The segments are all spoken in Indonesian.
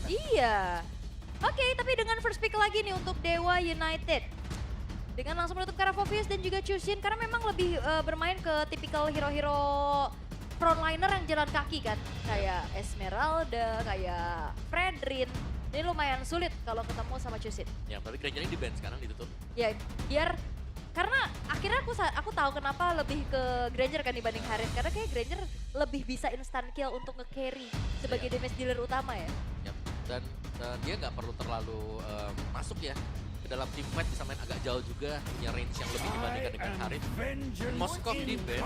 kan. Iya. Oke, tapi dengan first pick lagi nih untuk Dewa United. Dengan langsung menutup Karavovius dan juga Chushin karena memang lebih bermain ke tipikal hero-hero frontliner yang jalan kaki kan. Kayak Esmeralda, kayak Fredrin. Ini lumayan sulit kalau ketemu sama Chushin. Ya, berarti Grangernya di ban sekarang ditutup. Ya, biar karena akhirnya aku tahu kenapa lebih ke Granger kan dibanding Harith. Karena kayak Granger lebih bisa instant kill untuk nge-carry sebagai damage dealer utama ya. Yap. Dan dia nggak perlu terlalu masuk ya ke dalam team fight, bisa main agak jauh juga, punya range yang lebih dibandingkan dengan Harith. Moskov di ban.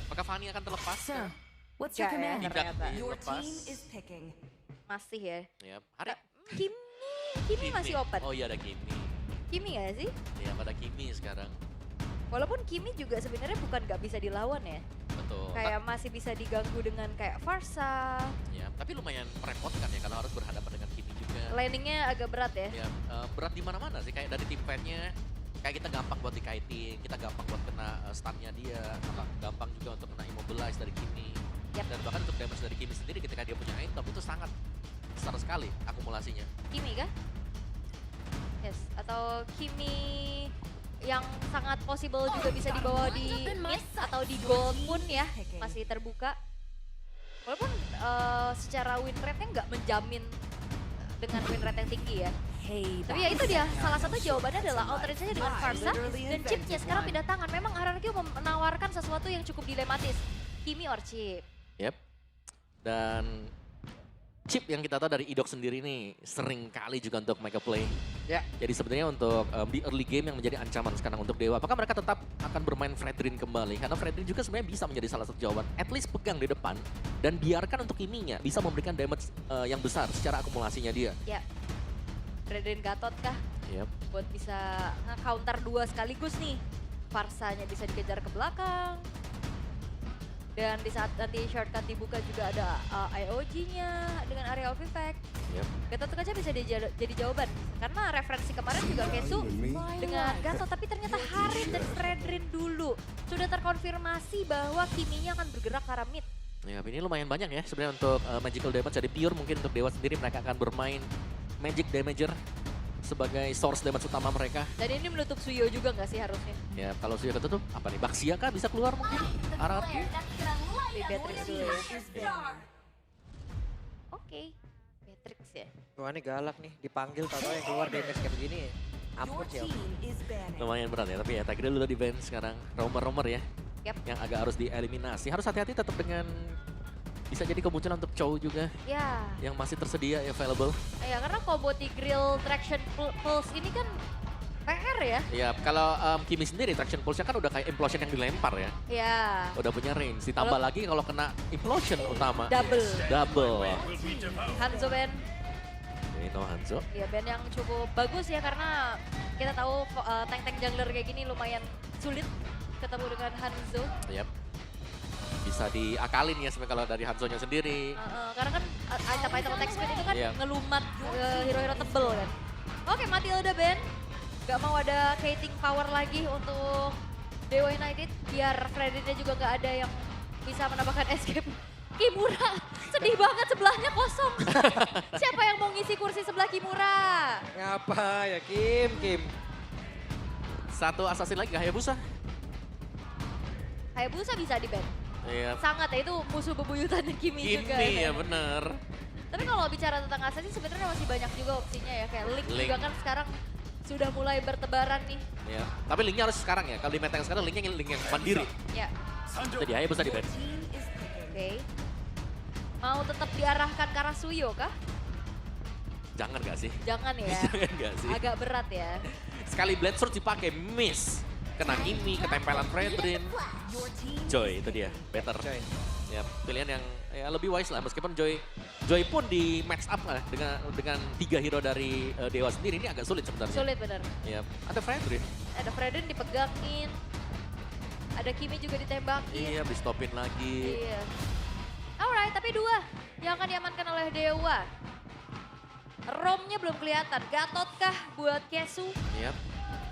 Apakah Fanny akan terlepas? So, what's your Nggak ya, command? ternyata. Your Lepas. team is picking. Masih ya. Yap. Harith. Kimi masih open. Oh iya, ada Kimi. Kimi gak sih? Ya, pada Kimi sekarang. Walaupun Kimi juga sebenarnya bukan gak bisa dilawan ya. Betul. Kayak masih bisa diganggu dengan kayak Farsa. Ya, tapi lumayan merepotkan ya kalau harus berhadapan dengan Kimi juga. Landingnya agak berat ya. Ya, berat di mana-mana sih, kayak dari tim fight-nya kayak kita gampang buat dikaiting, kita gampang buat kena stun-nya dia, gampang juga untuk kena immobilize dari Kimi. Yap. Dan bahkan untuk damage dari Kimi sendiri ketika dia punya item itu sangat besar sekali akumulasinya. Kimi kah? Yes, atau Kimi yang sangat possible juga bisa dibawa di mid atau di gold pun ya, masih terbuka. Walaupun secara win rate-nya nggak menjamin dengan win rate yang tinggi ya. Hey, Tapi ya itu dia, salah satu jawabannya adalah alternate-nya dengan Farsa dan chipnya sekarang pindah tangan. Memang RRQ menawarkan sesuatu yang cukup dilematis. Kimi or chip. Yep. Dan chip yang kita tahu dari Idok sendiri nih sering kali juga untuk make a play. Ya. Jadi sebenarnya untuk di early game yang menjadi ancaman sekarang untuk Dewa. Apakah mereka tetap akan bermain Fredrin kembali? Karena Fredrin juga sebenarnya bisa menjadi salah satu jawaban. At least pegang di depan dan biarkan untuk Kiminya bisa memberikan damage yang besar secara akumulasinya dia. Ya, Fredrin Gatot kah? Yep. Buat bisa nge-counter dua sekaligus nih. Farsanya bisa dikejar ke belakang. Dan di saat nanti shortcut dibuka juga ada IOG-nya dengan area of effect. Yep. Gatot aja bisa jadi jawaban. Karena referensi kemarin juga Kesu dengan Gatot. Tapi ternyata Harith dan Fredrin dulu. Sudah terkonfirmasi bahwa Kiminya akan bergerak ke arah mid. Ya, ini lumayan banyak ya sebenarnya untuk magical damage dari pure. Mungkin untuk Dewa sendiri mereka akan bermain magic damager sebagai source damage utama mereka. Dan ini menutup Suyo juga nggak sih harusnya? Ya, kalau sudah ketutup, apa nih? Baxia kah bisa keluar mungkin? Arab. Di Beatrix dulu ya. Oke, Beatrix ya. Wah ini galak nih, dipanggil tau-tau yang keluar damage kayak begini. Ampun Your sih. team is banning. Lumayan berat ya, tapi ya tadi dulu di band sekarang. Romer-romer ya, Yap. yang agak harus dieliminasi. Harus hati-hati tetap dengan bisa jadi kemunculan untuk Chow juga Ya, yang masih tersedia available. ya karena combo Tigreal Traction Pulse ini kan PR ya. Ya, kalau Kimi sendiri traction pulse-nya kan udah kayak implosion yang dilempar ya. Ya, Udah punya range. Ditambah Kalau- lagi kalau kena implosion utama. double. Double. Hanzo band, Ini no Hanzo. ya band yang cukup bagus ya karena kita tahu tank-tank jungler kayak gini lumayan sulit ketemu dengan Hanzo. Yap. Bisa diakalin ya sebenarnya kalau dari Hanzo-nya sendiri. Karena kan item-item attack speed itu kan Iya. ngelumat hero-hero tebel kan. Oke, Matilda band. Gak mau ada Kating power lagi untuk Dewa United. Biar Fredrinnya juga gak ada yang bisa menambahkan escape. Kimura, sedih banget sebelahnya kosong. Siapa yang mau ngisi kursi sebelah Kimura? Ngapa ya Kim? Satu assassin lagi Hayabusa. Hayabusa bisa di ban. Iya. Sangat ya, itu musuh bebuyutan Kimi juga. Kimi ya bener. Tapi kalau bicara tentang assassin sebenarnya masih banyak juga opsinya ya. Kayak Link Link. juga kan sekarang sudah mulai bertebaran nih. Ya. Tapi linknya harus sekarang ya. Kalau di meta yang sekarang linknya link yang mandiri. Ya, Jadi Hayabusa di ban. Team is picking. oke. Mau tetap diarahkan ke arah Suyo kah? Jangan gak sih? Jangan ya. Jangan gak sih? Agak berat ya. Sekali blade sword dipakai miss. Kena Kimi, ketempelan Fredrin. Your team Joy is itu dia, picking. better. Coy. Ya, pilihan yang ya lebih wise lah meskipun Joy pun di match up lah dengan 3 hero dari Dewa sendiri ini agak sulit sebenarnya. Sulit bener. Ya, ada Fredrin. Ada Fredrin dipegangin. Ada Kimi juga ditembakin. Iya, di stopin lagi. Iya. Alright, tapi dua yang akan diamankan oleh Dewa. Romnya belum kelihatan. Gatot kah buat Kesu? Iya.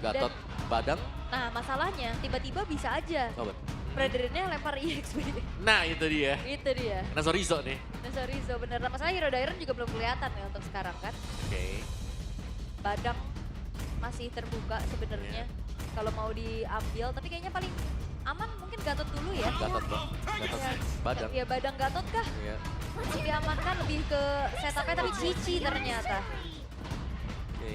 Gatot Badang. Nah masalahnya tiba-tiba bisa aja Oh, Fredrinnya lempar EXP. Nah itu dia. Itu dia. Nah Zorizo nih. Nah, sorry, bener. Masalah Hero Dairon juga belum kelihatan ya untuk sekarang kan. Oke. Badang masih terbuka sebenarnya kalau mau diambil, tapi kayaknya paling aman mungkin Gatot dulu ya. Gatot bang. Gatot Ya, Badang. Ya Badang Gatot kah? Iya. Masih diamankan lebih ke setupnya tapi Cici ternyata. Oke.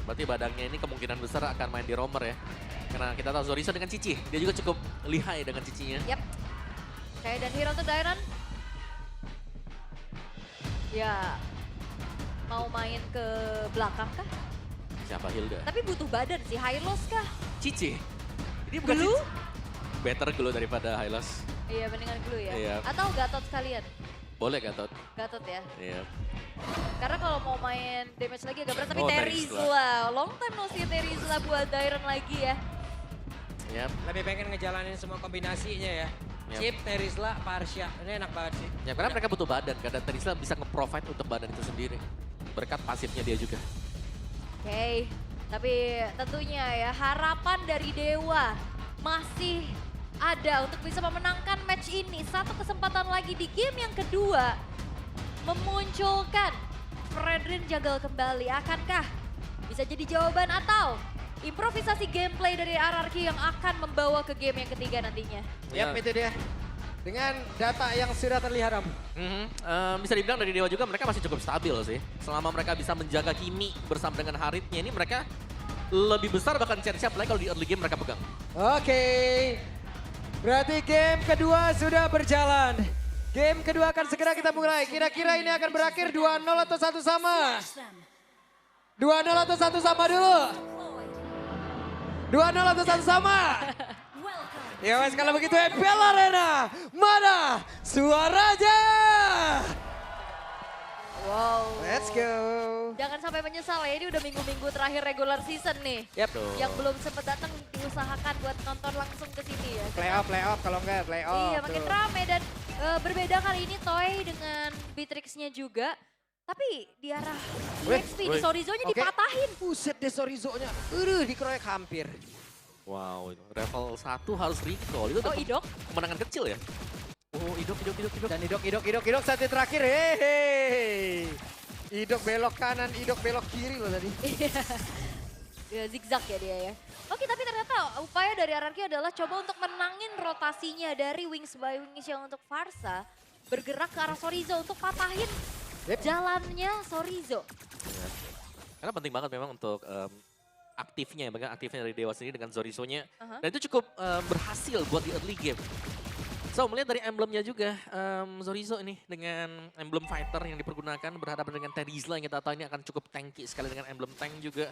Berarti Badangnya ini kemungkinan besar akan main di roamer ya. Karena kita tahu Zorizo dengan Cici, dia juga cukup lihai dengan Cicinya. Yap. Oke, dan Hero untuk Dairon. Ya, mau main ke belakang kah? Siapa Hilda? Tapi butuh badan sih, Hylos kah? Cici. Ini bukan Glue? Cici. Better Glue daripada Hylos. Iya, mendingan Glue ya. Iya. Atau Gatot sekalian? Boleh Gatot. Gatot ya. Iya. Karena kalau mau main damage lagi agak berat, tapi Oh, Terizla. Long time no see Terizla buat Dairon lagi ya. Yap. Lebih pengen ngejalanin semua kombinasinya ya. Yap. Chip, Terizla, Parsha. Ini enak banget sih. Ya karena mereka butuh badan, karena Terizla bisa nge-provide untuk badan itu sendiri. Berkat pasifnya dia juga. Oke, tapi tentunya ya harapan dari Dewa masih ada untuk bisa memenangkan match ini. Satu kesempatan lagi di game yang kedua memunculkan Fredrin Jagal kembali. Akankah bisa jadi jawaban atau improvisasi gameplay dari RRQ yang akan membawa ke game yang ketiga nantinya? Yap, itu dia. Dengan data yang sudah terlihat, Om. Bisa dibilang dari Dewa juga mereka masih cukup stabil sih. Selama mereka bisa menjaga Kimi bersama dengan Haritnya ini mereka lebih besar bahkan chance-nya apalagi kalau di early game mereka pegang. Oke. Berarti game kedua sudah berjalan. Game kedua akan segera kita mulai. Kira-kira ini akan berakhir 2-0 atau 1 sama? 2-0 atau 1 sama dulu? 2-0 atau 1 sama? Ya wes kalau begitu MPL Arena, mana suaranya? Wow. Let's go. Jangan sampai menyesal ya, ini udah minggu-minggu terakhir regular season nih. Yap. Yang belum sempat datang diusahakan buat nonton langsung ke sini ya. Playoff kalau enggak playoff. Iya, makin rame dan berbeda kali ini Toy dengan Beatrix-nya juga. Tapi di arah EXP, di Sorizo-nya Oke. dipatahin. Buset deh Sorizo-nya. Dikeroyok hampir. Wow, level 1 harus recall. Itu Oh, tetap Idok? kemenangan kecil ya. Oh, Idok. Dan Idok satu terakhir. Hehehe. Idok belok kanan, Idok belok kiri loh tadi. Ya, zigzag ya dia ya. Oke, tapi ternyata upaya dari RRQ adalah coba untuk menangin rotasinya dari Wings by Wings yang untuk Farsa bergerak ke arah Sorizo untuk patahin jalannya Sorizo. Ya. Karena penting banget memang untuk aktifnya dari Dewa sendiri dengan Zorizo-nya. Dan itu cukup berhasil buat di early game. So, melihat dari emblemnya juga, Zorizo ini dengan emblem fighter yang dipergunakan berhadapan dengan Terizla yang kita tahu ini akan cukup tanky sekali dengan emblem tank juga.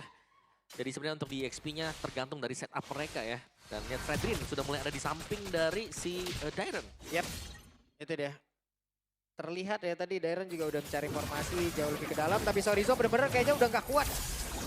Jadi sebenarnya untuk di XP-nya tergantung dari setup mereka ya. Dan lihat Fredrin sudah mulai ada di samping dari si Dairon. Yap, itu dia. Terlihat ya tadi Dairon juga udah mencari formasi jauh lebih ke dalam. Tapi Sorizo bener-bener kayaknya udah nggak kuat.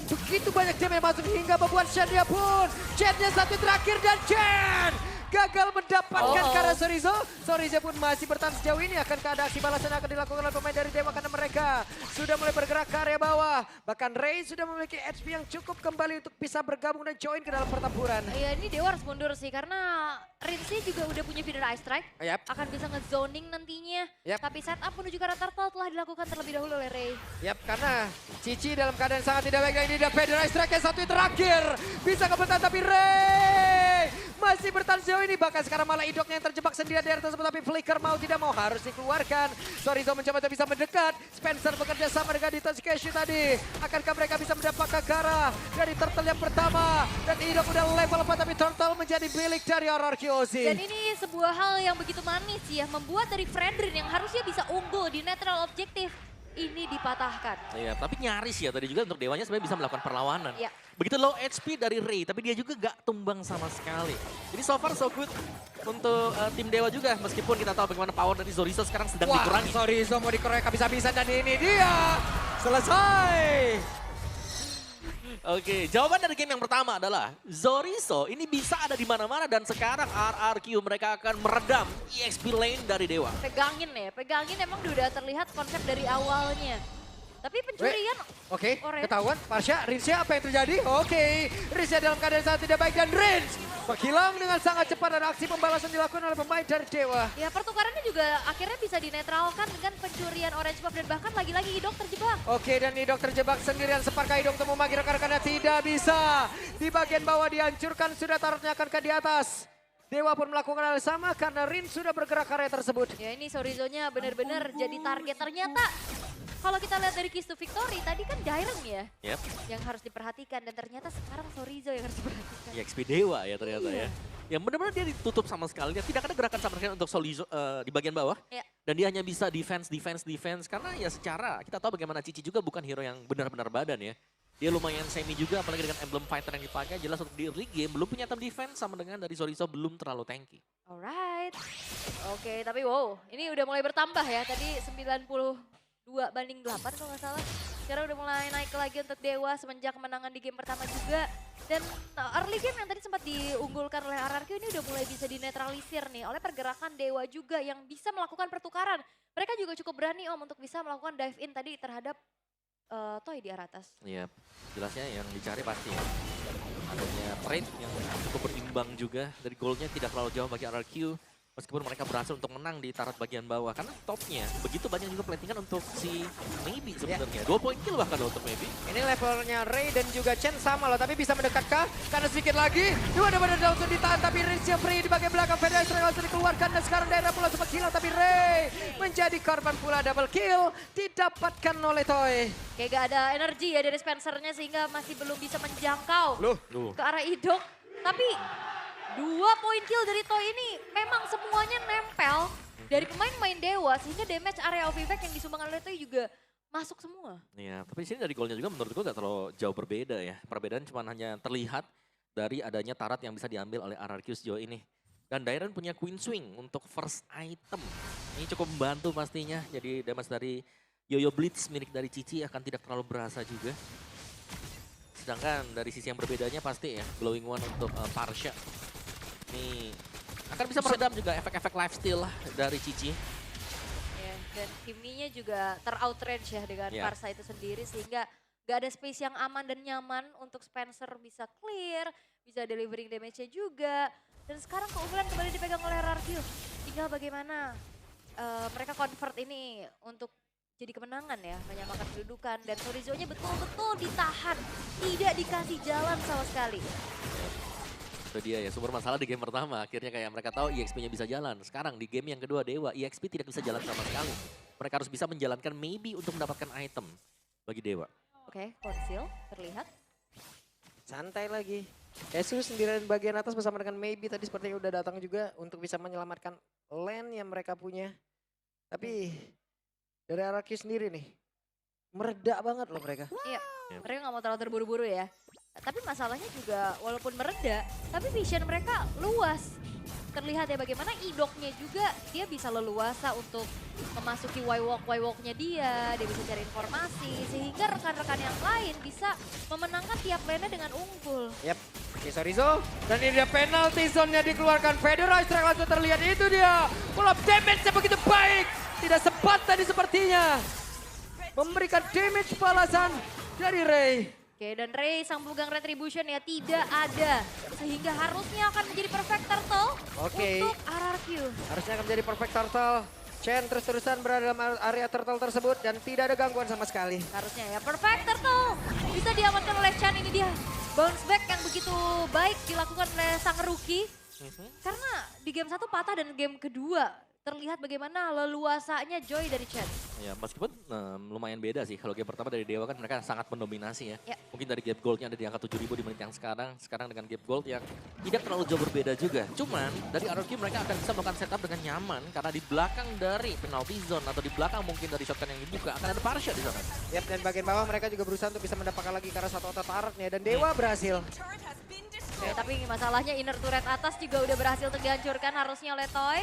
Begitu banyak jam yang masuk hingga membuat Shen-nya pun. Shen-nya satu terakhir dan Shen gagal mendapatkan karena Sorizo. Sorizo pun masih bertahan sejauh ini. Akankah ada aksi balasan yang akan dilakukan oleh pemain dari Dewa karena mereka sudah mulai bergerak ke area bawah. Bahkan Ray sudah memiliki HP yang cukup kembali untuk bisa bergabung dan join ke dalam pertempuran. Iya, ini Dewa harus mundur sih karena Rinzi juga udah punya feeder Ice Strike. Yap. Akan bisa nge-zoning nantinya. Yap. Tapi setup menuju ke arah turtle telah dilakukan terlebih dahulu oleh Ray. Yap, karena Cici dalam keadaan sangat tidak baik. Dan ini ada Federal Strike yang satu yang terakhir. Bisa kebetulan tapi Ray masih bertahan sejauh ini. Bahkan sekarang malah Idoknya yang terjebak sendirian di area tersebut. Tapi Flicker mau tidak mau harus dikeluarkan. Sorizo mencoba untuk bisa mendekat. Spencer bekerja sama dengan Dito Skeshi tadi. Akankah mereka bisa mendapatkan Gara dari Turtle yang pertama. Dan Idok udah level 4 tapi Turtle menjadi milik dari RRQ Ozi. Dan ini sebuah hal yang begitu manis ya. Membuat dari Fredrin yang harusnya bisa unggul di neutral objektif. Ini dipatahkan. Iya, tapi nyaris ya tadi juga untuk Dewanya sebenarnya bisa melakukan perlawanan. Iya. Begitu low HP dari Ray, tapi dia juga gak tumbang sama sekali. Jadi so far so good untuk tim Dewa juga. Meskipun kita tahu bagaimana power dari Zorizo sekarang sedang dikurangi. Sorizo mau dikeroyok habis-habisan dan ini dia. Selesai. Oke, jawaban dari game yang pertama adalah Zorizo ini bisa ada di mana-mana dan sekarang RRQ mereka akan meredam EXP lane dari Dewa. Pegangin ya, pegangin emang udah terlihat konsep dari awalnya. Tapi pencurian Oke, Orange. ketahuan. Parsha, Rinsya apa yang terjadi? Oke, Rinsya dalam keadaan sangat tidak baik dan Rins menghilang dengan sangat cepat dan aksi pembalasan dilakukan oleh pemain dari Dewa. ya pertukarannya juga akhirnya bisa dinetralkan dengan pencurian orange buff dan bahkan lagi-lagi Idok terjebak. Oke, dan Idok terjebak sendirian. Sepatkah Idok untuk memagi rekan-rekannya? Tidak bisa. Di bagian bawah dihancurkan, sudah turretnya akan ke di atas. Dewa pun melakukan hal yang sama karena Rin sudah bergerak ke area tersebut. Ya ini Sorizo-nya benar-benar jadi target. Ternyata kalau kita lihat dari Keys to Victory tadi kan Dairen ya Yep. yang harus diperhatikan dan ternyata sekarang Sorizo yang harus diperhatikan. EXP Dewa ya ternyata Iya. ya. Yang benar-benar dia ditutup sama sekali. Dia tidak ada gerakan sama sekali untuk Solizo di bagian bawah. Iya. Dan dia hanya bisa defense. Karena ya secara kita tahu bagaimana Cici juga bukan hero yang benar-benar badan ya. Dia lumayan semi juga apalagi dengan emblem fighter yang dipakai. Jelas untuk di early game belum punya item defense sama dengan dari Solizo belum terlalu tanky. Alright. Oke, tapi wow, ini udah mulai bertambah ya. Tadi 92-8 kalau nggak salah. Sekarang udah mulai naik lagi untuk Dewa semenjak kemenangan di game pertama juga. Dan early game yang tadi sempat diunggulkan oleh RRQ ini udah mulai bisa dinetralisir nih oleh pergerakan Dewa juga yang bisa melakukan pertukaran. Mereka juga cukup berani Om untuk bisa melakukan dive in tadi terhadap Toy di arah atas. Iya, jelasnya yang dicari pasti ya. Adanya trade yang cukup berimbang juga. Dari goalnya tidak terlalu jauh bagi RRQ. Meskipun mereka berhasil untuk menang di tarot bagian bawah. Karena topnya begitu banyak juga plantingan untuk si Maybe sebenarnya. 2 point kill bahkan untuk Maybe. Ini levelnya Ray dan juga Chen sama loh, tapi bisa mendekatkah? Karena sedikit lagi, dua benar langsung ditahan, tapi Rinsya free di bagian belakang. Federasi langsung dikeluarkan dan sekarang daerah pula sempat hilang, tapi Ray menjadi korban pula double kill. Didapatkan oleh Toy. Kayak gak ada energi ya dari Spencer-nya sehingga masih belum bisa menjangkau Loh. ke arah Idok. Tapi 2 poin kill dari Toy ini memang semuanya nempel dari pemain-pemain Dewa sehingga damage area of effect yang disumbangkan oleh Toy juga masuk semua. Iya, tapi di sini dari golnya juga menurut gue gak terlalu jauh berbeda ya. Perbedaan cuma hanya terlihat dari adanya tarat yang bisa diambil oleh RRQ sejauh ini. Dan Dairen punya Queen Swing untuk first item. Ini cukup membantu pastinya. Jadi damage dari Yoyo Blitz milik dari Cici akan tidak terlalu berasa juga. Sedangkan dari sisi yang berbedanya pasti ya, Glowing One untuk Parsha. Ini akan bisa meredam juga efek-efek lifesteal dari Cici. Ya, dan Kimi-nya juga ter-outrange ya dengan Ya. Parsa itu sendiri sehingga gak ada space yang aman dan nyaman untuk Spencer bisa clear, bisa delivering damage-nya juga. Dan sekarang keunggulan kembali dipegang oleh RRQ. Tinggal bagaimana mereka convert ini untuk jadi kemenangan ya, menyamakan kedudukan. Dan Sorizo-nya betul-betul ditahan, tidak dikasih jalan sama sekali. Itu dia ya, sumber masalah di game pertama. Akhirnya kayak mereka tahu EXP-nya bisa jalan. Sekarang di game yang kedua Dewa, EXP tidak bisa jalan sama sekali. Mereka harus bisa menjalankan Maybe untuk mendapatkan item bagi Dewa. Oke, conceal terlihat. Santai lagi. Jesus sendirian bagian atas bersama dengan Maybe tadi sepertinya udah datang juga untuk bisa menyelamatkan lane yang mereka punya. Tapi dari RRQ sendiri nih, mereda banget loh mereka. Iya, Yep. mereka nggak mau terlalu terburu-buru ya. Tapi masalahnya juga walaupun mereda, tapi vision mereka luas. Terlihat ya bagaimana Idoknya juga dia bisa leluasa untuk memasuki Y-walk-nya dia bisa cari informasi. Sehingga rekan-rekan yang lain bisa memenangkan tiap lane dengan unggul. Yap, oke Sorizo. Dan ini dia penalty zone-nya dikeluarkan. Federal Strike langsung terlihat, itu dia. Pull up damage-nya begitu baik. Tidak sempat tadi sepertinya. Memberikan damage balasan dari Ray. Oke, dan Ray sang pemegang retribution ya tidak ada. Sehingga harusnya akan menjadi perfect turtle Oke. untuk RRQ. Harusnya akan menjadi perfect turtle. Chen terus-terusan berada dalam area turtle tersebut dan tidak ada gangguan sama sekali. Harusnya ya perfect turtle. Bisa diamankan oleh Chan, ini dia. Bounce back yang begitu baik dilakukan oleh sang rookie. Karena di game 1 patah dan game kedua terlihat bagaimana leluasanya Joy dari Chan. Ya meskipun lumayan beda sih. Kalau game pertama dari Dewa kan mereka sangat mendominasi ya. Ya. Mungkin dari gap goldnya ada di angka 7.000 di menit yang sekarang. Sekarang dengan gap gold yang tidak terlalu jauh berbeda juga. Cuman dari RRQ mereka akan bisa melakukan setup dengan nyaman. Karena di belakang dari penalty zone atau di belakang mungkin dari shotgun yang dibuka akan ada Parsha di sana. Yap, dan bagian bawah mereka juga berusaha untuk bisa mendapatkan lagi karena satu otot turretnya. Dan Dewa berhasil. Ya, tapi masalahnya inner turret atas juga udah berhasil untuk dihancurkan harusnya oleh Toy.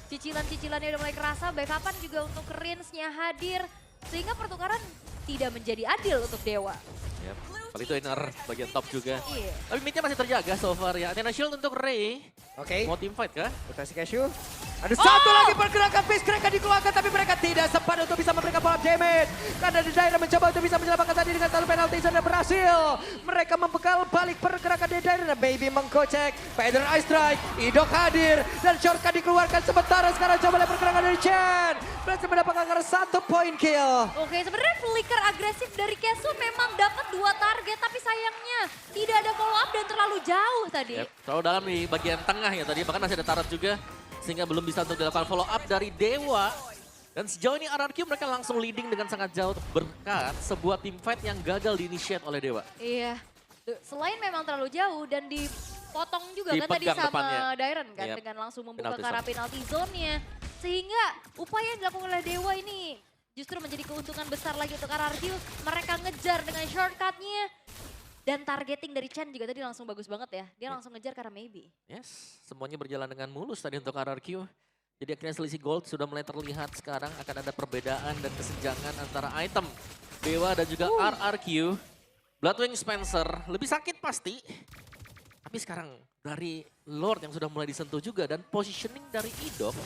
Cicilan-cicilannya udah mulai kerasa, backupan juga untuk Rinsnya hadir. Sehingga pertukaran tidak menjadi adil untuk Dewa. Yap. Kali itu inner bagian top juga. Iya. Tapi midnya masih terjaga so far ya. Athena Shield untuk Ray. Oke, Mau team fight kah? mutasi Cashew. Ada satu lagi pergerakan Fist Crack yang dikeluarkan, tapi mereka tidak sempat untuk bisa memberikan follow up damage. Karena di daerah mencoba untuk bisa menyelamatkan tadi dengan satu penalti zone dan berhasil. Mereka membekal balik pergerakan di daerah dan Baby menggocek. Feather Ice Strike, Idok hadir dan shortcut dikeluarkan sementara sekarang coba lihat pergerakan dari Chen. Berhasil mendapatkan karena 1 point kill. Oke, sebenarnya flicker agresif dari Kesu memang dapat 2 target, tapi sayangnya tidak ada follow up dan terlalu jauh tadi. Yep, terlalu dalam di bagian tengah ya tadi, bahkan masih ada turret juga. Sehingga belum bisa untuk dilakukan follow up dari Dewa. Dan sejauh ini RRQ mereka langsung leading dengan sangat jauh berkat sebuah team fight yang gagal di-initiate oleh Dewa. Iya, selain memang terlalu jauh dan dipotong juga kan tadi Dipegang sama depannya. Dairen kan Yep. dengan langsung membuka Penalti ke arah zone. penalty zone-nya. Sehingga upaya yang dilakukan oleh Dewa ini justru menjadi keuntungan besar lagi untuk RRQ. Mereka ngejar dengan shortcut-nya. Dan targeting dari Chen juga tadi langsung bagus banget ya. Dia langsung ngejar karena maybe. Yes, semuanya berjalan dengan mulus tadi untuk RRQ. Jadi akhirnya selisih gold sudah mulai terlihat sekarang akan ada perbedaan dan kesenjangan antara item Dewa dan juga RRQ. Bloodwing Spencer lebih sakit pasti. Tapi sekarang dari Lord yang sudah mulai disentuh juga dan positioning dari Idok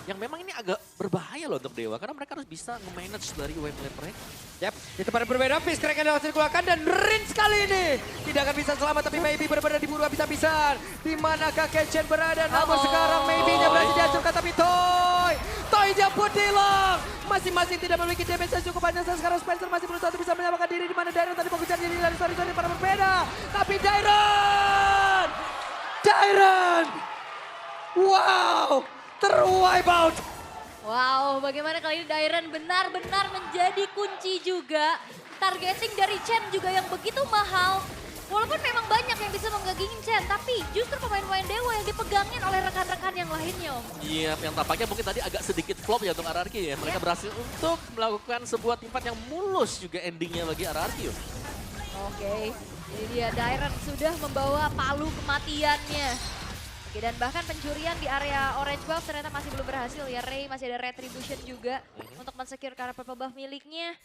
yang memang ini agak berbahaya loh untuk Dewa karena mereka harus bisa nge-manage dari wave lane mereka. Yap, di tempat yang berbeda, Fist Crack yang langsung dikeluarkan dan Rin sekali ini. Tidak akan bisa selamat, tapi Maybe benar-benar diburu habis-habisan. Di manakah Kechen berada? Namun sekarang Maybe-nya berhasil dihancurkan, tapi Toy-nya pun hilang. Masing-masing tidak memiliki damage yang cukup banyak. Sekarang Spencer masih berusaha untuk bisa menyelamatkan diri. Di mana Dairen tadi mengejar diri dari story-story para berbeda. Tapi Dairen! Wow! Terwipe out! Wow, bagaimana kali ini Dairen benar-benar menjadi kunci juga. Targeting dari Chen juga yang begitu mahal. Walaupun memang banyak yang bisa menggagingin Chen, tapi justru pemain-pemain Dewa yang dipegangin oleh rekan-rekan yang lainnya, Om. Iya, yang tampaknya mungkin tadi agak sedikit flop ya untuk RRQ ya. Mereka berhasil untuk melakukan sebuah tempat yang mulus juga endingnya bagi RRQ. Oke, ini dia Dairen sudah membawa palu kematiannya. Oke, dan bahkan pencurian di area orange buff ternyata masih belum berhasil ya. Ray masih ada retribution juga untuk mensecure karena purple buff miliknya.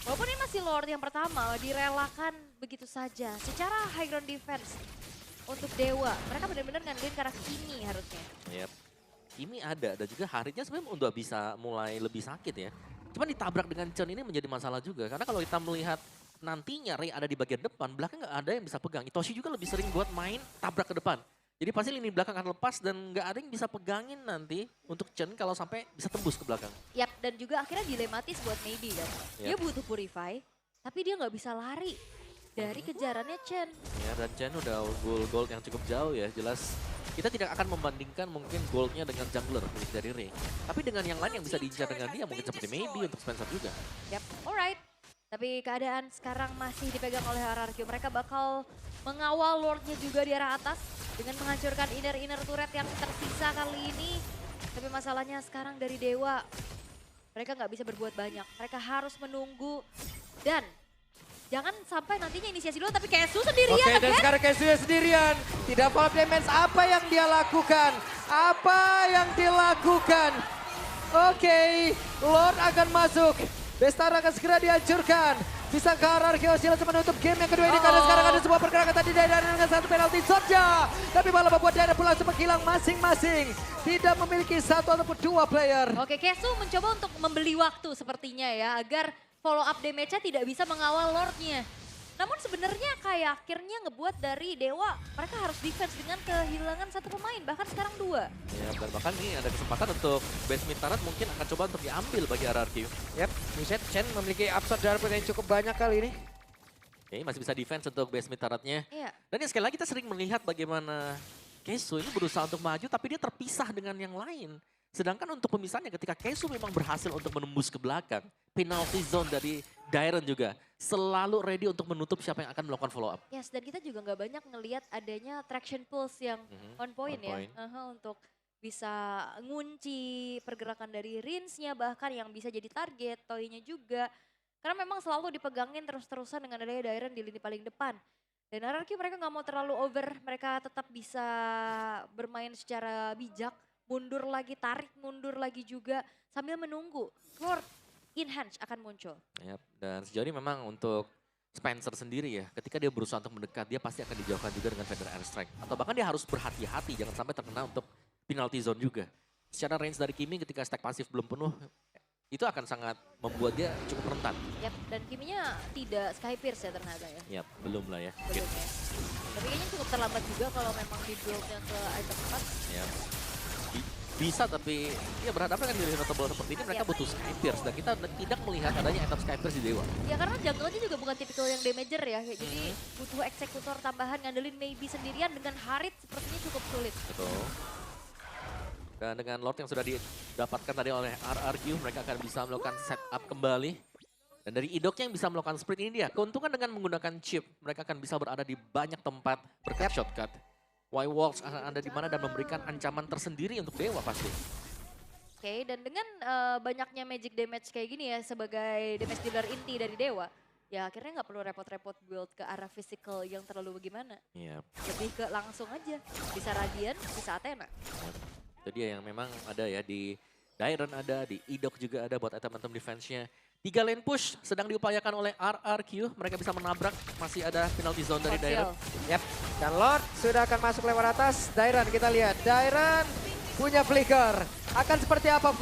Walaupun ini masih Lord yang pertama, direlakan begitu saja. Secara high ground defense untuk Dewa, mereka benar-benar ngandelin karena Kimi harusnya. Yep. Kimi ada dan juga Haritnya sebenarnya udah bisa mulai lebih sakit ya. Cuman ditabrak dengan Chen ini menjadi masalah juga. Karena kalau kita melihat nantinya Ray ada di bagian depan, belakang nggak ada yang bisa pegang. Itoshi juga lebih sering buat main tabrak ke depan. Jadi pasti lini belakang akan lepas dan nggak ada yang bisa pegangin nanti untuk Chen kalau sampai bisa tembus ke belakang. Yap, dan juga akhirnya dilematis buat Maybe kan. Dia butuh Purify, tapi dia nggak bisa lari dari kejarannya Chen. Ya, dan Chen udah gold yang cukup jauh ya, jelas. Kita tidak akan membandingkan mungkin goldnya dengan jungler milik dari Ray. Tapi dengan yang lain yang bisa diincar dengan dia mungkin seperti Maybe untuk Spencer juga. Yap, alright. Tapi keadaan sekarang masih dipegang oleh RRQ. Mereka bakal mengawal Lordnya juga di arah atas dengan menghancurkan inner turret yang tersisa kali ini. Tapi masalahnya sekarang dari Dewa, mereka nggak bisa berbuat banyak. Mereka harus menunggu dan jangan sampai nantinya inisiasi dulu tapi Kesu sendirian. Oke, dan again. sekarang Kesuya sendirian. Tidak follow up damage. Apa yang dia lakukan? Apa yang dilakukan? Oke, Lord akan masuk. Bestara akan segera dihancurkan. Bisa ke RRQ langsung menutup game yang kedua ini. Karena sekarang ada sebuah pergerakan tadi dari Dairen dengan satu penalti saja. Tapi malah membuat Dairen pun langsung menghilang masing-masing. Tidak memiliki satu ataupun dua player. Oke, Kesu mencoba untuk membeli waktu sepertinya ya. Agar follow up damage-nya tidak bisa mengawal Lordnya. Namun sebenarnya kayak akhirnya ngebuat dari Dewa, mereka harus defense dengan kehilangan satu pemain, bahkan sekarang 2. Ya, dan bahkan ini ada kesempatan untuk base mid turret mungkin akan coba untuk diambil bagi RRQ. Yap, Buset Chen memiliki upside darpot yang cukup banyak kali ini. Oke, masih bisa defense untuk base mid turretnya. Iya. Dan ya sekali lagi kita sering melihat bagaimana Kesu ini berusaha untuk maju tapi dia terpisah dengan yang lain. Sedangkan untuk pemisahannya ketika Kesu memang berhasil untuk menembus ke belakang, penalty zone dari Dairen juga selalu ready untuk menutup siapa yang akan melakukan follow up. Yes, dan kita juga nggak banyak ngelihat adanya traction pulse yang on point on ya. point. Untuk bisa ngunci pergerakan dari Rinsnya, bahkan yang bisa jadi target, Toy-nya juga. Karena memang selalu dipegangin terus-terusan dengan adanya Dairen di lini paling depan. Dan RRQ mereka nggak mau terlalu over, mereka tetap bisa bermain secara bijak. Mundur lagi, tarik mundur lagi juga sambil menunggu Lord Enhance akan muncul. Yap, dan sejauh ini memang untuk Spencer sendiri ya, ketika dia berusaha untuk mendekat, dia pasti akan dijauhkan juga dengan Feather Airstrike. Atau bahkan dia harus berhati-hati, jangan sampai terkena untuk penalty zone juga. secara range dari Kimi ketika stack pasif belum penuh, itu akan sangat membuat dia cukup rentan. Yap, dan Kiminya tidak Sky Pierce ya ternyata ya. Ya, belum lah ya. Belum ya. Tapi kayaknya cukup terlambat juga kalau memang di build-nya ke item 4. Ya. Bisa tapi ya berhadapan dengan hero tebal seperti ini mereka butuh Sky Pierce dan kita tidak melihat adanya item Sky Pierce di Dewa. Ya karena jungle-nya juga bukan tipikal yang damager ya. Jadi butuh eksekutor tambahan ngandelin maybe sendirian dengan Harit sepertinya cukup sulit. Betul. Dan dengan Lord yang sudah didapatkan tadi oleh RRQ, mereka akan bisa melakukan setup kembali. Dan dari Idoknya yang bisa melakukan sprint ini dia, keuntungan dengan menggunakan chip, mereka akan bisa berada di banyak tempat berkat shortcut. White Walls akan ada di mana dan memberikan ancaman tersendiri untuk Dewa pasti. Oke, dan dengan banyaknya magic damage kayak gini ya sebagai damage dealer inti dari Dewa, ya akhirnya nggak perlu repot-repot build ke arah physical yang terlalu bagaimana. Iya. Lebih ke langsung aja, bisa Radiant, bisa Athena. Itu dia yang memang ada ya di Dairon ada, di Idok juga ada buat item-item defense-nya. 3 lane push sedang diupayakan oleh RRQ, mereka bisa menabrak, masih ada penalty zone dari Dairon. Yap, dan Lord sudah akan masuk lewat atas. Dairon kita lihat, Dairon punya flicker. Akan seperti apa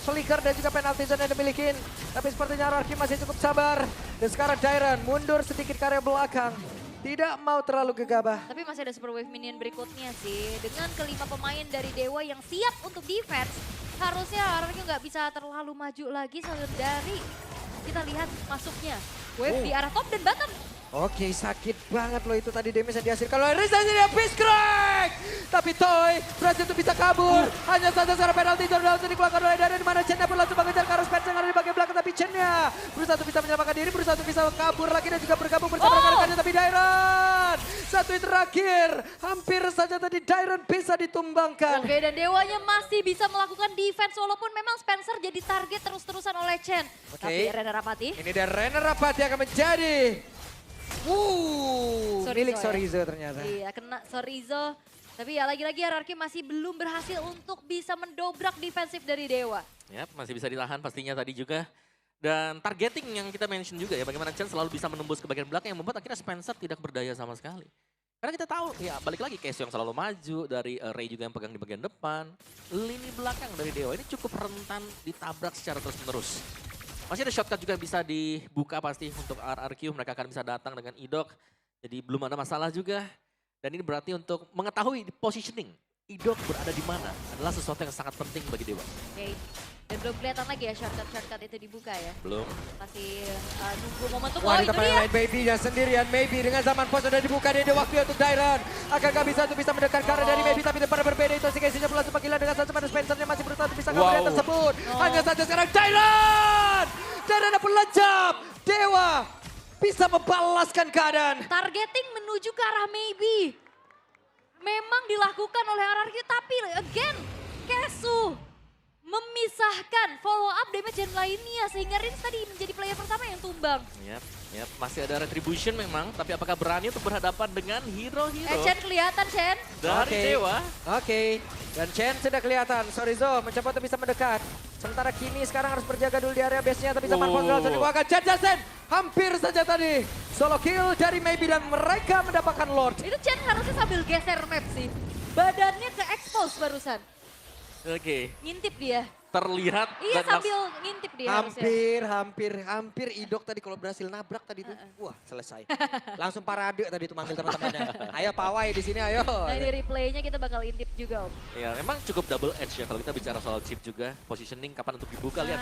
flicker dan juga penalty zone yang dimiliki. Tapi sepertinya RRQ masih cukup sabar. Dan sekarang Dairon mundur sedikit ke area belakang. Tidak mau terlalu gegabah. Tapi masih ada super wave minion berikutnya sih. Dengan kelima pemain dari Dewa yang siap untuk defense, harusnya RRQ nggak bisa terlalu maju lagi dari kita lihat masuknya wave di arah top dan bottom. Oke, sakit banget loh itu tadi damage yang dihasilkan oleh Riz dan dia Beast Crack. Tapi Toy berhasil untuk bisa kabur. Hanya saja sekarang penalti itu langsung dikeluarkan oleh Dairon di mana Chen-nya pun langsung mengejar ke arah Spencer yang ada di bagian belakang. Tapi Chen-nya berusaha untuk bisa menyelamatkan diri, berusaha untuk bisa kabur lagi dan juga bergabung bersama rekan-rekannya. Tapi Dairon, satu hit terakhir. Hampir saja tadi Dairon bisa ditumbangkan. Oke, dan Dewanya masih bisa melakukan defense walaupun memang Spencer jadi target terus-terusan oleh Chen. Oke. Tapi Rena Rapati. Ini dari Renner Rapati akan menjadi milik Ya. Sorizo ternyata. Iya, kena Sorizo. Tapi ya lagi-lagi RRQ masih belum berhasil untuk bisa mendobrak defensif dari Dewa. Ya, masih bisa ditahan pastinya tadi juga. Dan targeting yang kita mention juga ya, bagaimana Chen selalu bisa menembus ke bagian belakang yang membuat akhirnya Spencer tidak berdaya sama sekali. Karena kita tahu, ya balik lagi Casio yang selalu maju, dari Ray juga yang pegang di bagian depan. Lini belakang dari Dewa ini cukup rentan ditabrak secara terus-menerus. Masih ada shortcut juga bisa dibuka pasti untuk RRQ, mereka akan bisa datang dengan Idok. Jadi belum ada masalah juga. Dan ini berarti untuk mengetahui positioning Idok berada di mana adalah sesuatu yang sangat penting bagi Dewa. Oke, dan belum kelihatan lagi ya shortcut-shortcut itu dibuka ya. Belum. Masih nunggu momentum. Wah, Oh, di itu tempat yang dia. lain Maybe-nya sendirian. Maybe dengan zaman pos sudah dibuka, dia ada waktu untuk Dairon. Akankah bisa untuk bisa mendekat ke arah dari Maybe, tapi tempat berbeda itu si Casey-nya pula sebagian dengan satu pada Spencer-nya masih berusaha untuk bisa kabur dari tersebut. Hanya saja sekarang Dairon! Dairon pun lencap. Dewa bisa membalaskan keadaan. Targeting menuju ke arah Maybe. Memang dilakukan oleh RRQ, tapi again, Kesu memisahkan follow up damage dan lainnya. Sehingga Rins tadi menjadi player pertama yang tumbang. Yap, masih ada retribution memang, tapi apakah berani untuk berhadapan dengan hero-hero Chen kelihatan, Chen. dari Oke. Dewa? Oke, dan Chen sudah kelihatan. Sorizo mencoba untuk bisa mendekat. Sementara Kimi sekarang harus berjaga dulu di area base-nya, tapi zaman pos langsung dikeluarkan. Chen Jasen hampir saja tadi. Solo kill dari Maybe dan mereka mendapatkan Lord. Itu Chen harusnya sambil geser map sih. Badannya ke expose barusan. Oke, Ngintip dia. terlihat Iya, dan sambil ngintip dia harusnya. Hampir Idok tadi kalau berhasil nabrak tadi tuh. Wah, selesai. Langsung parade tadi tuh manggil teman-temannya. Ayo pawai di sini, ayo. Nah, di replaynya kita bakal intip juga, Om. ya memang cukup double edge ya kalau kita bicara soal chip juga, positioning kapan untuk dibuka, lihat.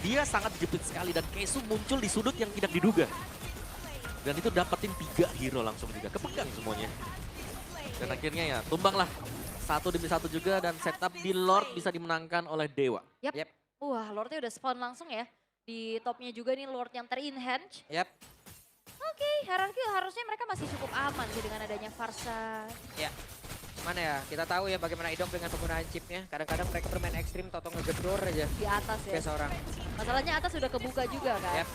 Dia sangat jepit sekali dan Kesu muncul di sudut yang tidak diduga. Dan itu dapetin 3 hero langsung juga, kepegang semuanya. Dan akhirnya ya tumbang lah. 1 demi 1 juga dan setup di Lord bisa dimenangkan oleh Dewa. Yap. Yap. Wah, Lordnya udah spawn langsung ya. Di topnya juga nih Lord yang ter-enhance. Yap. Oke, RRQ harusnya mereka masih cukup aman sih dengan adanya Farsa. Ya. Mana ya, kita tahu ya bagaimana Idok dengan penggunaan chipnya. Kadang-kadang mereka bermain ekstrim, toto ngegedor aja Di atas ya. ke seorang. Masalahnya atas sudah kebuka juga kan. Yap.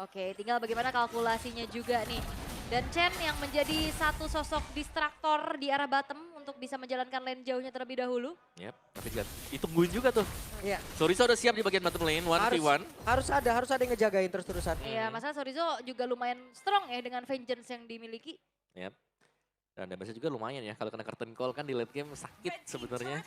Oke, tinggal bagaimana kalkulasinya juga nih. Dan Chen yang menjadi satu sosok distraktor di arah bottom untuk bisa menjalankan lane jauhnya terlebih dahulu. Yap, tapi juga ditungguin juga tuh. Iya. Soriza udah siap di bagian bottom lane, 1v1. Harus ada yang ngejagain terus-terusan. Iya, masalah Sorizo juga lumayan strong ya dengan vengeance yang dimiliki. Yap. Dan damage juga lumayan ya, kalau kena curtain call kan di late game sakit sebenarnya.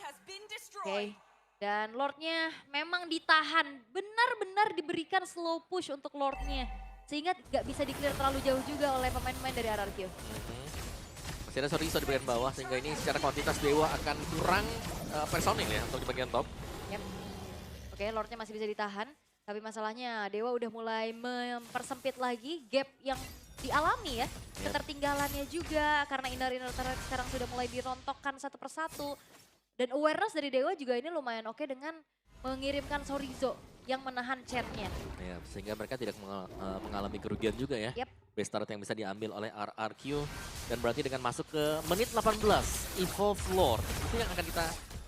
Oke. Dan Lordnya memang ditahan, benar-benar diberikan slow push untuk Lordnya. Sehingga nggak bisa di-clear terlalu jauh juga oleh pemain-pemain dari RRQ. Masih ada Sorizo di bagian bawah, sehingga ini secara kuantitas Dewa akan kurang personil ya untuk di bagian top. Yep. Oke, Lordnya masih bisa ditahan. Tapi masalahnya Dewa udah mulai mempersempit lagi gap yang dialami ya. Ketertinggalannya juga karena inner turret sekarang sudah mulai dirontokkan satu persatu. Dan awareness dari Dewa juga ini lumayan oke dengan mengirimkan Sorizo yang menahan Chen-nya. Ya, sehingga mereka tidak mengalami kerugian juga ya. Yep. Base start yang bisa diambil oleh RRQ. Dan berarti dengan masuk ke menit 18, Evolve Lord. Itu yang akan kita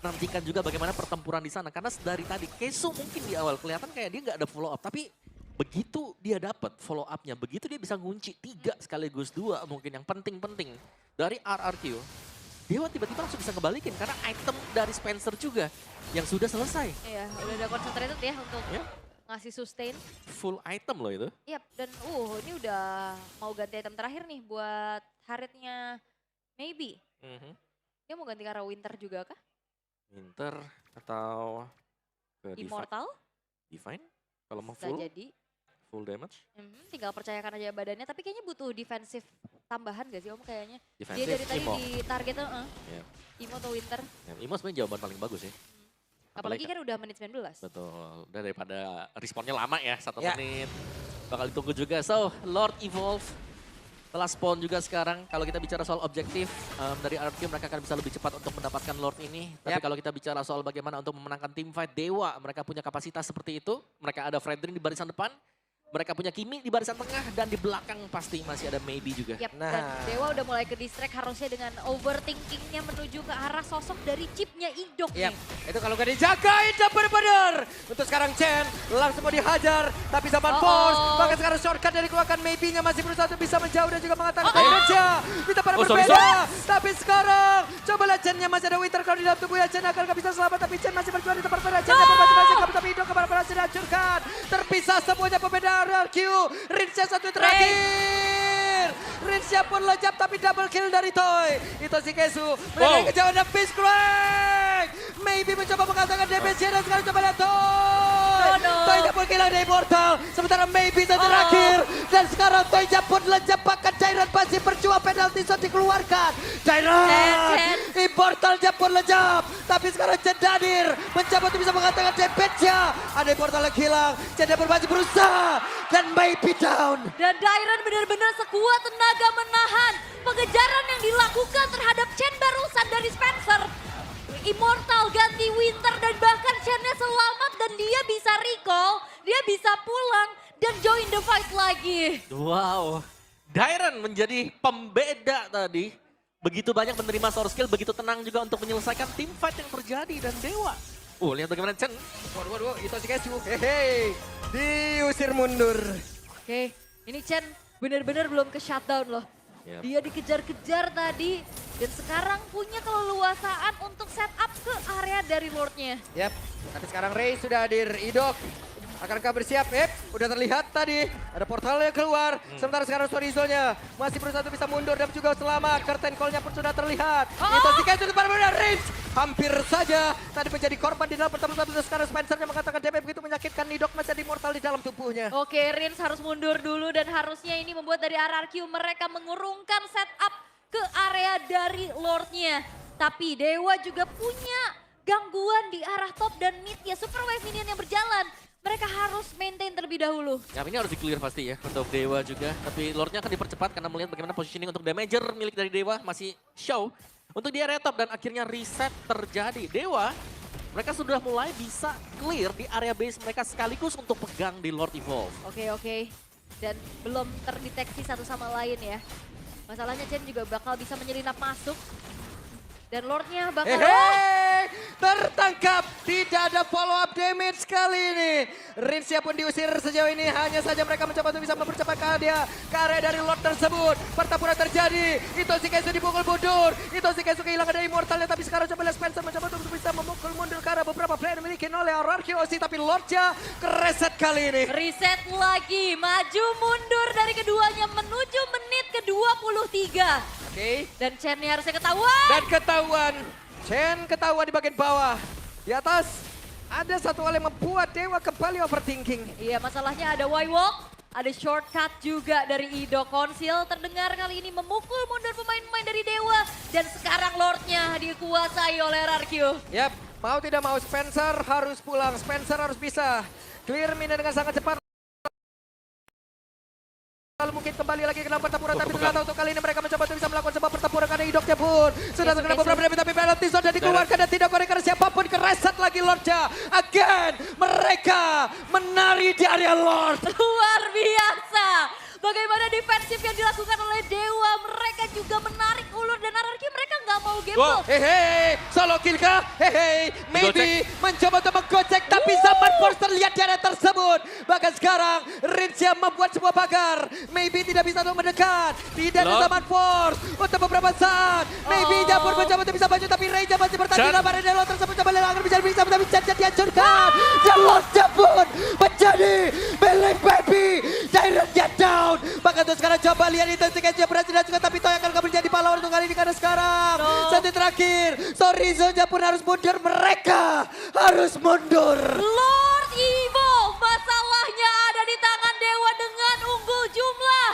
nantikan juga bagaimana pertempuran di sana. Karena dari tadi, Kesu mungkin di awal kelihatan kayak dia nggak ada follow up. Tapi begitu dia dapat follow up-nya, begitu dia bisa ngunci 3 sekaligus 2 mungkin yang penting-penting dari RRQ. Dewa tiba-tiba langsung bisa ngebalikin karena item dari Spencer juga yang sudah selesai. Iya, udah ada concentrated ya untuk ngasih sustain. Full item loh itu. Yap, dan ini udah mau ganti item terakhir nih buat Harrietnya Maybe. Dia mau ganti ke arah Winter juga kah? Winter atau ke Immortal? Divine? Kalau mau Bisa full, jadi. full damage. Tinggal percayakan aja badannya, tapi kayaknya butuh defensif tambahan gak sih Om kayaknya? Defensive, Dia dari tadi Imo. di target Iya. Imo atau Winter. Ya, Imo sebenarnya jawaban paling bagus sih. Apalagi kan udah menit 19. Betul, udah daripada responnya lama ya, 1 Ya. menit. Bakal ditunggu juga. So, Lord Evolve telah spawn juga sekarang. Kalau kita bicara soal objektif, dari RRQ mereka akan bisa lebih cepat untuk mendapatkan Lord ini. Tapi Yap. kalau kita bicara soal bagaimana untuk memenangkan tim fight Dewa, mereka punya kapasitas seperti itu. Mereka ada Fredrin di barisan depan. Mereka punya Kimi di barisan tengah dan di belakang pasti masih ada Maybe juga. Yap, Nah. dan Dewa udah mulai ke distract harusnya dengan overthinkingnya menuju ke arah sosok dari chipnya Idok Yap, nih. itu kalau gak dijagain dan benar-benar. Untuk sekarang Chen langsung mau dihajar. Tapi zaman force, bahkan sekarang shortcut dari keluarkan Maybe-nya masih berusaha untuk bisa menjauh dan juga mengatakan Indonesia. Kita pada sorry, berbeda. Tapi sekarang, coba lihat Chen-nya masih ada Winter kalau di dalam tubuhnya. Chen akan gak bisa selamat, tapi Chen masih berjuang di tempat berbeda. Chen pun masih kabur, tapi Idok kemana berhasil dihancurkan. Terpisah semuanya pembeda RRQ. Rinsya satu terakhir. Rinsya pun lejap tapi double kill dari Toy. Itu si Kesu. Mereka kejauhan dan Beast Crank. Maybe mencoba mengatakan damage dan sekarang coba lihat Toy. Toy double kill dari Immortal. Sementara Maybe itu terakhir. Dan sekarang Toy pun lejap bahkan Jairan masih berjuang penalti shot dikeluarkan. Jairan. Immortal pun lejap. Tapi sekarang Cedadir mencoba untuk bisa mengatakan damage-nya. Ada Immortal yang hilang. Cedadir masih berusaha. Dan Maybe down. Dan Dairon benar-benar sekuat tenaga menahan pengejaran yang dilakukan terhadap Chen barusan dari Spencer. Immortal ganti Winter dan bahkan Chen-nya selamat dan dia bisa recall, dia bisa pulang dan join the fight lagi. Wow, Dairon menjadi pembeda tadi. Begitu banyak menerima source skill, begitu tenang juga untuk menyelesaikan tim fight yang terjadi dan Dewa. Lihat bagaimana Chen. Waduh, itu si Kesu. Hehe, diusir mundur. Oke, ini Chen benar-benar belum ke shutdown loh. Yap. Dia dikejar-kejar tadi dan sekarang punya keleluasaan untuk setup ke area dari Lordnya. Yap, tapi sekarang Ray sudah hadir. Idok, akankah bersiap? Udah terlihat tadi. Ada portalnya keluar. Sementara sekarang Sorizo-nya masih berusaha untuk bisa mundur dan juga selamat. Curtain call-nya pun sudah terlihat. Itu si Kesu di benar Rins. Hampir saja tadi menjadi korban di dalam pertemuan satu. Sekarang Spencer-nya mengatakan damage begitu menyakitkan. Idok masih ada immortal di dalam tubuhnya. Oke, Rins harus mundur dulu dan harusnya ini membuat dari RRQ mereka mengurungkan setup ke area dari Lordnya. Tapi Dewa juga punya gangguan di arah top dan mid ya. Super Wave minion yang berjalan. Mereka harus maintain terlebih dahulu. Ya ini harus di-clear pasti ya untuk Dewa juga. Tapi Lordnya akan dipercepat karena melihat bagaimana positioning untuk damager milik dari Dewa masih show. Untuk di area top dan akhirnya reset terjadi. Dewa, mereka sudah mulai bisa clear di area base mereka sekaligus untuk pegang di Lord Evolve. Oke. Dan belum terdeteksi satu sama lain ya. Masalahnya Chen juga bakal bisa menyelinap masuk. Dan Lordnya bakal... Tertangkap. Tidak ada follow up damage kali ini. Rinsya pun diusir sejauh ini. Hanya saja mereka mencoba untuk bisa mempercepat ke area dari Lord tersebut. Pertempuran terjadi. Itu si Kesu dipukul mundur. Itu si Kesu kehilangan dari Immortalnya. Tapi sekarang coba lihat Spencer mencoba untuk bisa memukul mundur ke arah beberapa player dimiliki oleh RRQ. Tapi Lordnya kereset kali ini. Reset lagi, maju mundur dari keduanya menuju menit ke-23. Oke. Dan Chen-nya harusnya ketahuan. Dan ketahuan. Chen ketahuan di bagian bawah. Di atas ada satu hal yang membuat Dewa kembali overthinking. Iya, masalahnya ada Y-Walk, ada shortcut juga dari Ido. Konsil terdengar kali ini memukul mundur pemain-pemain dari Dewa. Dan sekarang Lordnya dikuasai oleh RRQ. Yap, mau tidak mau Spencer harus pulang. Spencer harus bisa clear mina dengan sangat cepat. Lalu mungkin kembali lagi ke dalam pertempuran, tapi ternyata untuk kali ini mereka mencoba untuk bisa melakukan sebuah pertempuran karena Idoknya pun sudah terkena beberapa damage, tapi penalty zone dan dikeluarkan dan tidak korek karena siapapun kereset lagi Lordnya. Again, mereka menari di area Lord. Luar biasa. Bagaimana defensif yang dilakukan oleh Dewa. Mereka juga menarik ulur dan RRQ mereka nggak mau gamble. Hehe, solo kill kah? Hehe, maybe mencoba untuk menggocek tapi Zaman Force terlihat di area tersebut. Bahkan sekarang Rincia membuat sebuah pagar. Maybe tidak bisa untuk mendekat. Tidak ada Zaman Force untuk beberapa saat. Maybe dia pun mencoba untuk bisa maju tapi Reja masih bertanding dalam area Lord tersebut. Coba lelangan bisa tapi Chan dihancurkan. Dan Lordnya pun menjadi milik baby. Direct down. Bahkan untuk sekarang coba lihat itu Skencia berhasil dan juga tapi Toy akan menjadi pahlawan untuk kali ini karena sekarang satu terakhir Sorizo-nya pun harus mundur, mereka harus mundur. Lord Evo, masalahnya ada di tangan Dewa dengan unggul jumlah.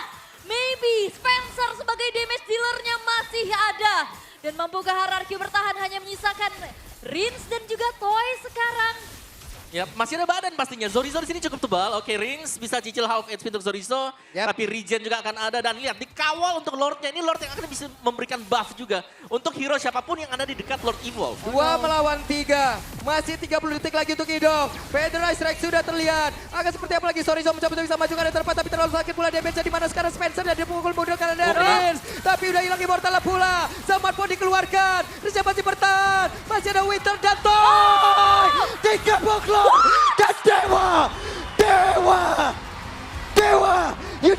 Maybe Spencer sebagai damage dealernya masih ada. Dan mampukah RRQ bertahan hanya menyisakan Rins dan juga Toy sekarang. Ya, masih ada badan pastinya. Zorizo di sini cukup tebal. Oke, Rings bisa cicil half HP untuk Zorizo. Tapi regen juga akan ada. Dan lihat, dikawal untuk Lordnya. Ini Lord yang akan bisa memberikan buff juga. Untuk hero siapapun yang ada di dekat Lord Evolve. 2 melawan 3. Masih 30 detik lagi untuk Idok. Federal Strike sudah terlihat. Akan seperti apa lagi? Sorizo mencoba untuk bisa maju ke arah tempat. Tapi terlalu sakit pula damage di mana sekarang Spencer dan dipukul mundur karena ada Rins. Tapi udah hilang immortal pula. Zaman pun dikeluarkan. Rizya masih bertahan. Masih ada Winter dan Toy. 3 block dan Dewa, you